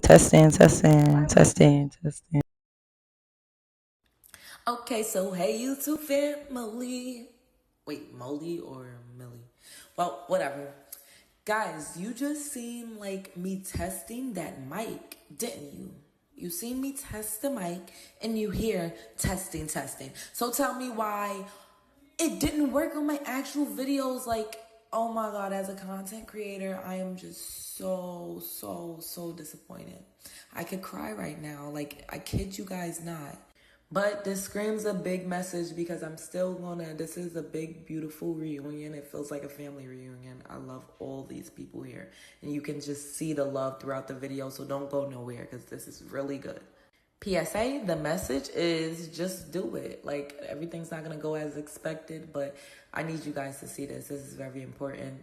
Testing, testing, testing, testing. Okay, so hey YouTube family. Wait, Molly or Millie? Well, whatever. Guys, you just seen like me testing that mic, didn't you? You seen me test the mic and you hear testing, testing. So tell me why it didn't work on my actual videos. Like, oh my God, as a content creator, I am just so disappointed. I could cry right now. Like, I kid you guys not. But this screams a big message because I'm still this is a big, beautiful reunion. It feels like a family reunion. I love all these people here. And you can just see the love throughout the video, so don't go nowhere because this is really good. PSA, the message is just do it. Like, everything's not going to go as expected, but I need you guys to see this. This is very important.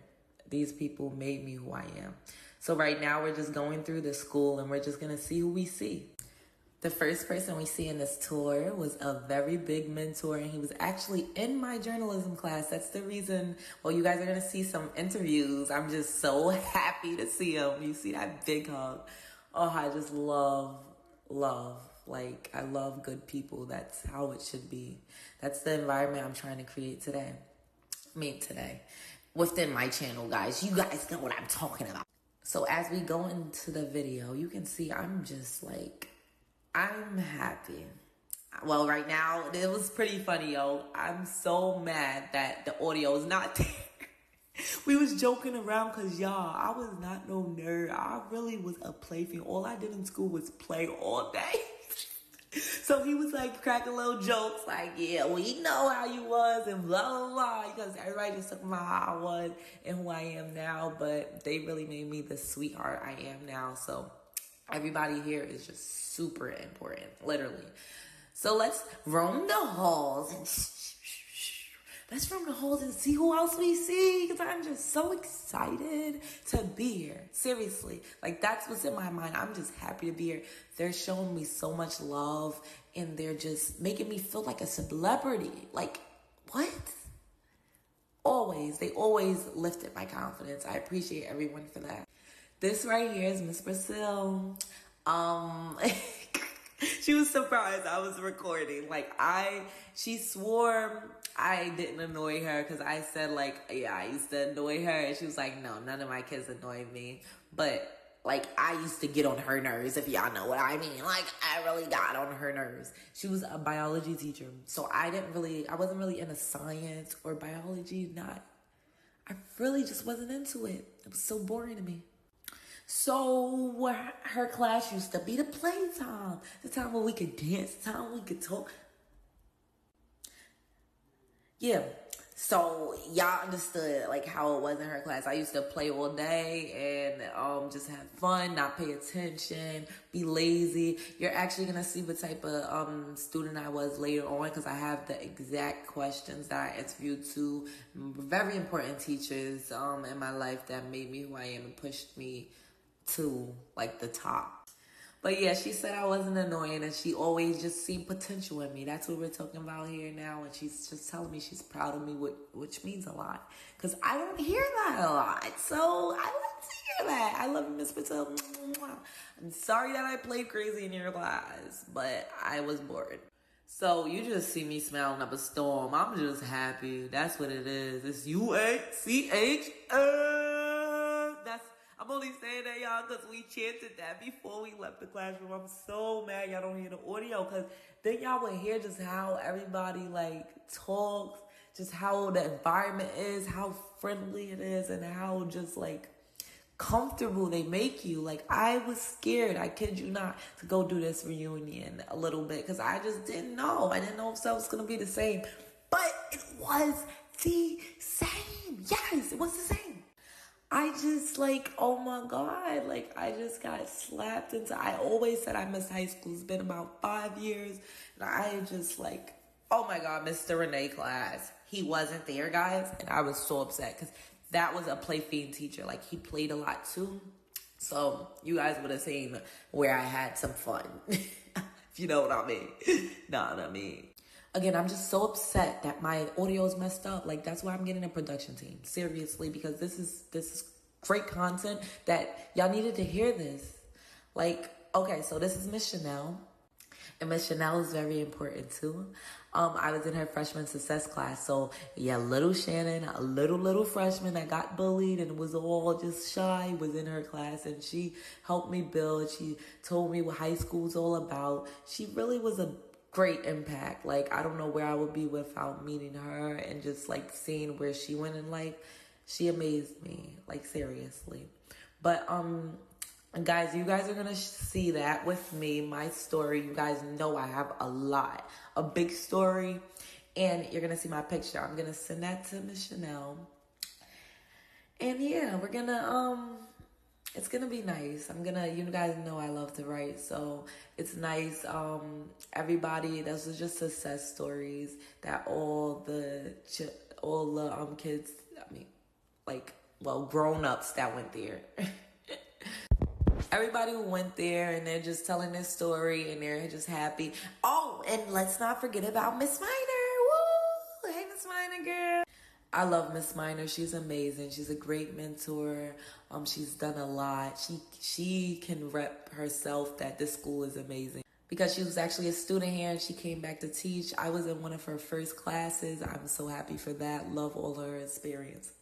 These people made me who I am. So right now we're just going through the school and we're just going to see who we see. The first person we see in this tour was a very big mentor, and he was actually in my journalism class. That's the reason, well, you guys are going to see some interviews. I'm just so happy to see him. You see that big hug. Oh, I just love. Like, I love good people. That's how it should be. That's the environment I'm trying to create today. Within my channel, guys. You guys know what I'm talking about. So as we go into the video, you can see I'm just like, I'm happy. Well, right now, it was pretty funny, yo. I'm so mad that the audio is not there. We was joking around because, y'all, I was not no nerd. I really was a plaything. All I did in school was play all day. So he was like cracking little jokes like, yeah, we know how you was and blah, blah, blah. Because everybody just talking about how I was and who I am now. But they really made me the sweetheart I am now. So everybody here is just super important, literally. So let's roam the halls and see who else we see, because I'm just so excited to be here. Seriously, like, that's what's in my mind. I'm just happy to be here. They're showing me so much love and they're just making me feel like a celebrity. Like, what? They always lifted my confidence. I appreciate everyone for that. This right here is Miss Brazil. Um, she was surprised I was recording. Like, she swore I didn't annoy her because I said, like, yeah, I used to annoy her. And she was like, no, none of my kids annoy me. But, like, I used to get on her nerves, if y'all know what I mean. Like, I really got on her nerves. She was a biology teacher. So I wasn't really into science or biology. I really just wasn't into it. It was so boring to me. So her class used to be the playtime, the time where we could dance, the time we could talk. Yeah. So y'all understood like how it was in her class. I used to play all day and just have fun, not pay attention, be lazy. You're actually gonna see what type of student I was later on, because I have the exact questions that I interviewed two very important teachers in my life that made me who I am and pushed me to like the top. But yeah, she said I wasn't annoying and she always just seen potential in me. That's what we're talking about here now. And she's just telling me she's proud of me, which means a lot. Because I don't hear that a lot. So I like to hear that. I love you, Miss Patel. I'm sorry that I played crazy in your class, but I was bored. So you just see me smiling up a storm. I'm just happy. That's what it is. It's UACHS. I'm only saying that, y'all, because we chanted that before we left the classroom. I'm so mad y'all don't hear the audio, because then y'all would hear just how everybody, like, talks, just how the environment is, how friendly it is, and how just, like, comfortable they make you. Like, I was scared, I kid you not, to go do this reunion a little bit, because I just didn't know. I didn't know if it was going to be the same. But it was the same. Yes, it was the same. I just, like, oh my God, like, I just got slapped into, I always said I miss high school. It's been about 5 years, and I just, like, oh my God, Mr. Renee class. He wasn't there, guys, and I was so upset, because that was a play fiend teacher. Like, he played a lot, too. So, you guys would have seen where I had some fun, if you know what I mean. Know what I mean. Again, I'm just so upset that my audio is messed up. Like, that's why I'm getting a production team. Seriously, because this is great content that y'all needed to hear this. Like, okay, so this is Miss Chanel. And Miss Chanel is very important too. I was in her freshman success class. So yeah, little Shannon, a little freshman that got bullied and was all just shy, was in her class, and she helped me build. She told me what high school's all about. She really was a great impact. Like, I don't know where I would be without meeting her and just like seeing where she went in life. She amazed me, like seriously. But guys, you guys are gonna see that with me, my story. You guys know I have a big story, and you're gonna see my picture. I'm gonna send that to Miss Chanel, and yeah, we're gonna it's gonna be nice. You guys know I love to write, so it's nice. Everybody, those are just success stories that all the kids, I mean, like, well, grown-ups that went there. Everybody who went there, and they're just telling their story, and they're just happy. Oh, and let's not forget about Miss Minor. Woo! Hey, Miss Minor, girl. I love Miss Minor. She's amazing. She's a great mentor. She's done a lot. She can rep herself that this school is amazing. Because she was actually a student here and she came back to teach. I was in one of her first classes. I'm so happy for that. Love all her experiences.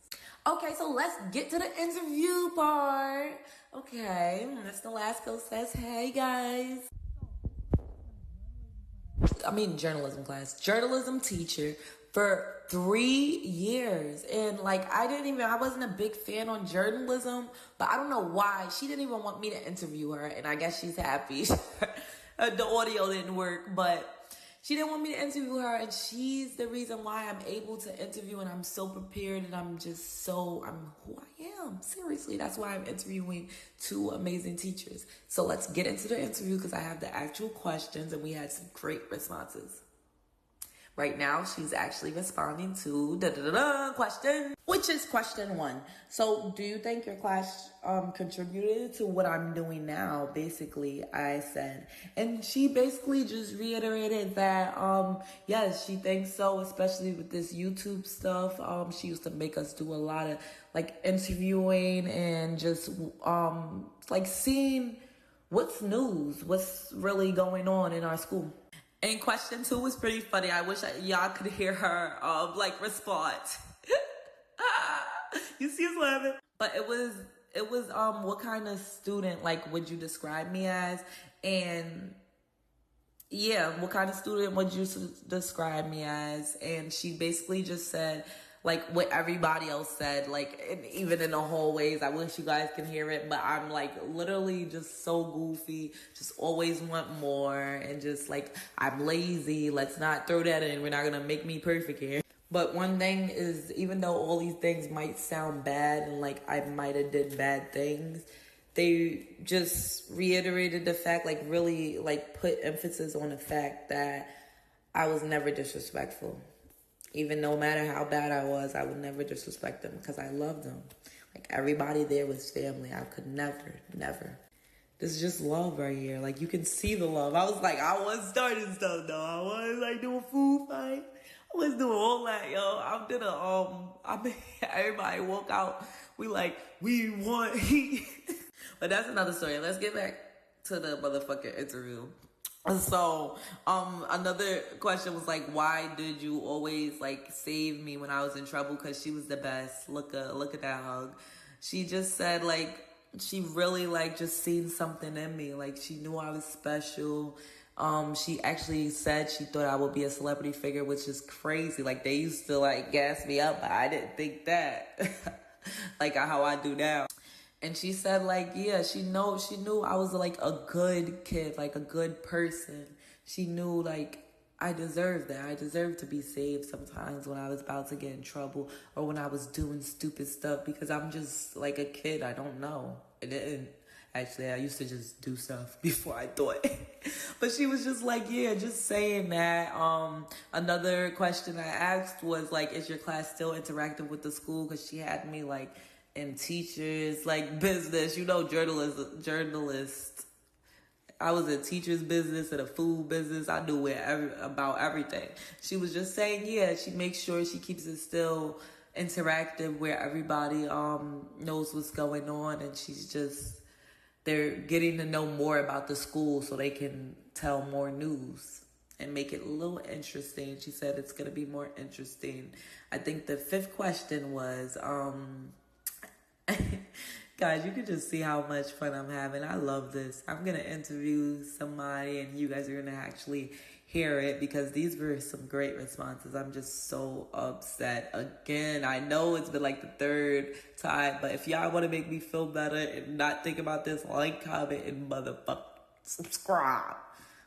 Okay, so let's get to the interview part. Okay, Mr. Lasco says, hey guys. Journalism class. Journalism teacher for 3 years. And like, I wasn't a big fan on journalism, but I don't know why. She didn't even want me to interview her, and I guess she's happy. The audio didn't work, but she didn't want me to interview her, and she's the reason why I'm able to interview, and I'm so prepared, and I'm who I am. Seriously, that's why I'm interviewing 2 amazing teachers. So let's get into the interview because I have the actual questions, and we had some great responses. Right now, she's actually responding to question, which is question 1. So, do you think your class contributed to what I'm doing now? Basically, I said. And she basically just reiterated that, yes, she thinks so, especially with this YouTube stuff. She used to make us do a lot of, like, interviewing and just, like, seeing what's news, what's really going on in our school. And question 2 was pretty funny. I wish y'all could hear her, response. You see us laughing? But it was, what kind of student, like, would you describe me as? And yeah, what kind of student would you describe me as? And she basically just said, like, what everybody else said, like, and even in the hallways. I wish you guys can hear it, but I'm like literally just so goofy, just always want more, and just like, I'm lazy. Let's not throw that in. We're not gonna make me perfect here. But one thing is, even though all these things might sound bad and like I might have did bad things, they just reiterated the fact, like really like put emphasis on the fact that I was never disrespectful. Even no matter how bad I was, I would never disrespect them because I loved them. Like, everybody there was family. I could never. This is just love right here. Like, you can see the love. I was starting stuff, though. I was, like, doing food fight. I was doing all that, yo. Everybody walk out. We want heat. But that's another story. Let's get back to the motherfucking interview. So, another question was like, why did you always like save me when I was in trouble? Cause she was the best. Look at that hug. She just said like, she really like just seen something in me. Like, she knew I was special. She actually said she thought I would be a celebrity figure, which is crazy. Like, they used to like gas me up, but I didn't think that like how I do now. And she said, like, yeah, she knew I was, like, a good kid, like, a good person. She knew, like, I deserved that. I deserved to be saved sometimes when I was about to get in trouble or when I was doing stupid stuff because I'm just, like, a kid. I don't know. Actually, I used to just do stuff before I thought. But she was just like, yeah, just saying that. Another question I asked was, like, is your class still interactive with the school? Because she had me, like, in teachers, like business, journalist. I was in teacher's business and a food business. I knew about everything. She was just saying, yeah, she makes sure she keeps it still interactive where everybody knows what's going on, and she's just they're getting to know more about the school so they can tell more news and make it a little interesting. She said it's going to be more interesting. I think the fifth question was, guys, you can just see how much fun I'm having. I love this. I'm going to interview somebody and you guys are going to actually hear it because these were some great responses. I'm just so upset. Again, I know it's been like the third time, but if y'all want to make me feel better and not think about this, like, comment, and motherfucker subscribe.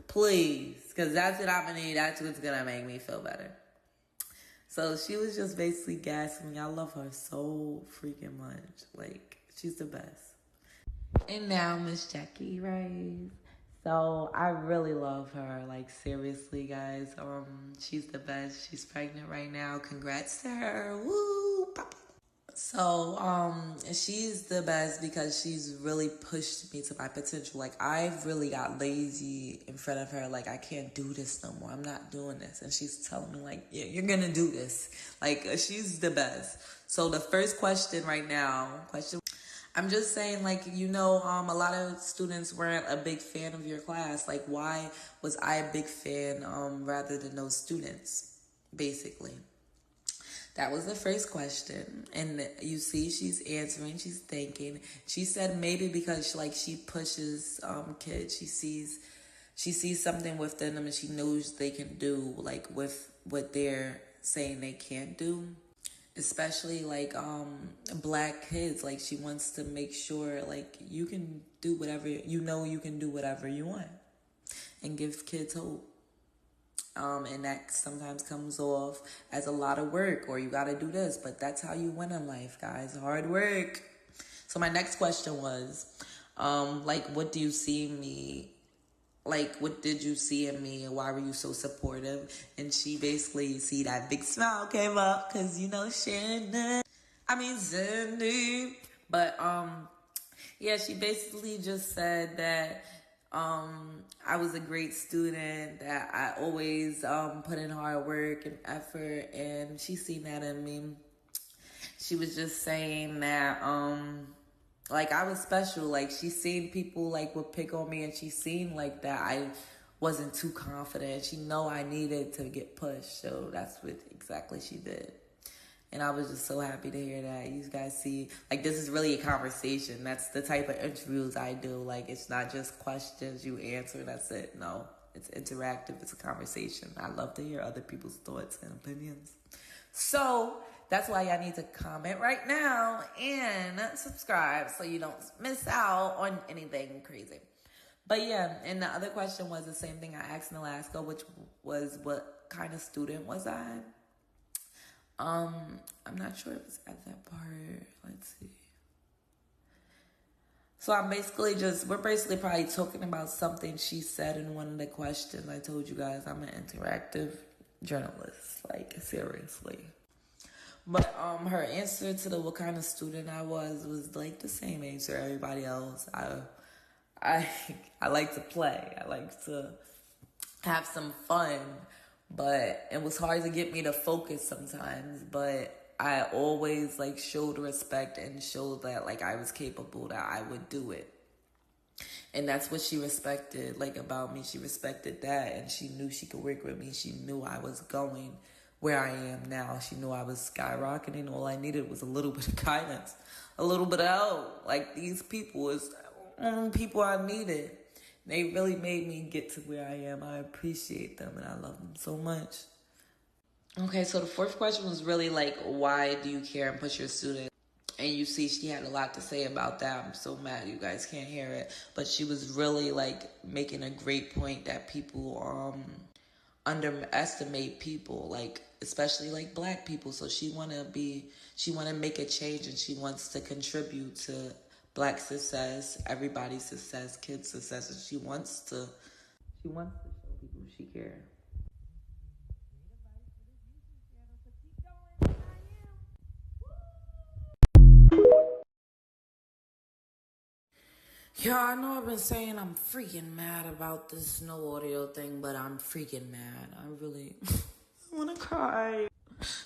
Please, because that's what I'm going to need. That's what's going to make me feel better. So she was just basically gassing me. I love her so freaking much. Like, she's the best. And now Miss Jackie Rice. So I really love her. Like, seriously, guys. She's the best. She's pregnant right now. Congrats to her. Woo! So, she's the best because she's really pushed me to my potential. Like, I've really got lazy in front of her. Like, I can't do this no more. I'm not doing this. And she's telling me, like, yeah, you're gonna do this. Like, she's the best. So the first question right now, I'm just saying, like, a lot of students weren't a big fan of your class. Like, why was I a big fan rather than those students, basically? That was the first question. And you see she's answering, she's thinking. She said maybe because she pushes kids. She sees something within them and she knows they can do, like, with what they're saying they can't do. Especially black kids. Like, she wants to make sure, like, you can do whatever, you can do whatever you want and give kids hope. And that sometimes comes off as a lot of work, or you got to do this, but that's how you win in life, guys. Hard work. So my next question was, what do you see in me? Like, what did you see in me and why were you so supportive? And she basically, see that big smile came up because, Cindy. But, yeah, she basically just said that I was a great student, that I always put in hard work and effort, and she seen that in me. She was just saying that I was special. Like, she seen people would pick on me, and she seen that I wasn't too confident. She know I needed to get pushed, so that's what exactly she did. And I was just so happy to hear that. You guys see, this is really a conversation. That's the type of interviews I do. Like, it's not just questions you answer, that's it. No, it's interactive. It's a conversation. I love to hear other people's thoughts and opinions. So that's why y'all need to comment right now and subscribe so you don't miss out on anything crazy. But yeah, and the other question was the same thing I asked in Alaska, which was, what kind of student was I? I'm not sure if it's at that part. Let's see. So we're basically probably talking about something she said in one of the questions. I told you guys I'm an interactive journalist, seriously. But her answer to what kind of student I was the same answer everybody else. I like to play. I like to have some fun. But it was hard to get me to focus sometimes. But I always showed respect and showed that I was capable, that I would do it. And that's what she respected about me. She respected that, and she knew she could work with me. She knew I was going where I am now. She knew I was skyrocketing. All I needed was a little bit of guidance, a little bit of help. These people is people I needed. They really made me get to where I am. I appreciate them and I love them so much. Okay, so the fourth question was really why do you care and push your students? And you see she had a lot to say about that. I'm so mad you guys can't hear it. But she was really making a great point that people underestimate people, especially black people. So she wanna make a change, and she wants to contribute to Black success, everybody's success, kids' success, and she wants to show people she cares. Yeah, I know I've been saying I'm freaking mad about this no audio thing, but I'm freaking mad. I really I want to cry.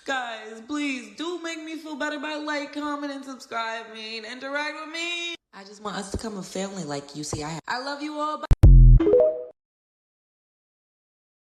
Guys, please do make me feel better by comment and subscribe me and interact with me. I just want us to become a family like you see I have. I love you all. Bye.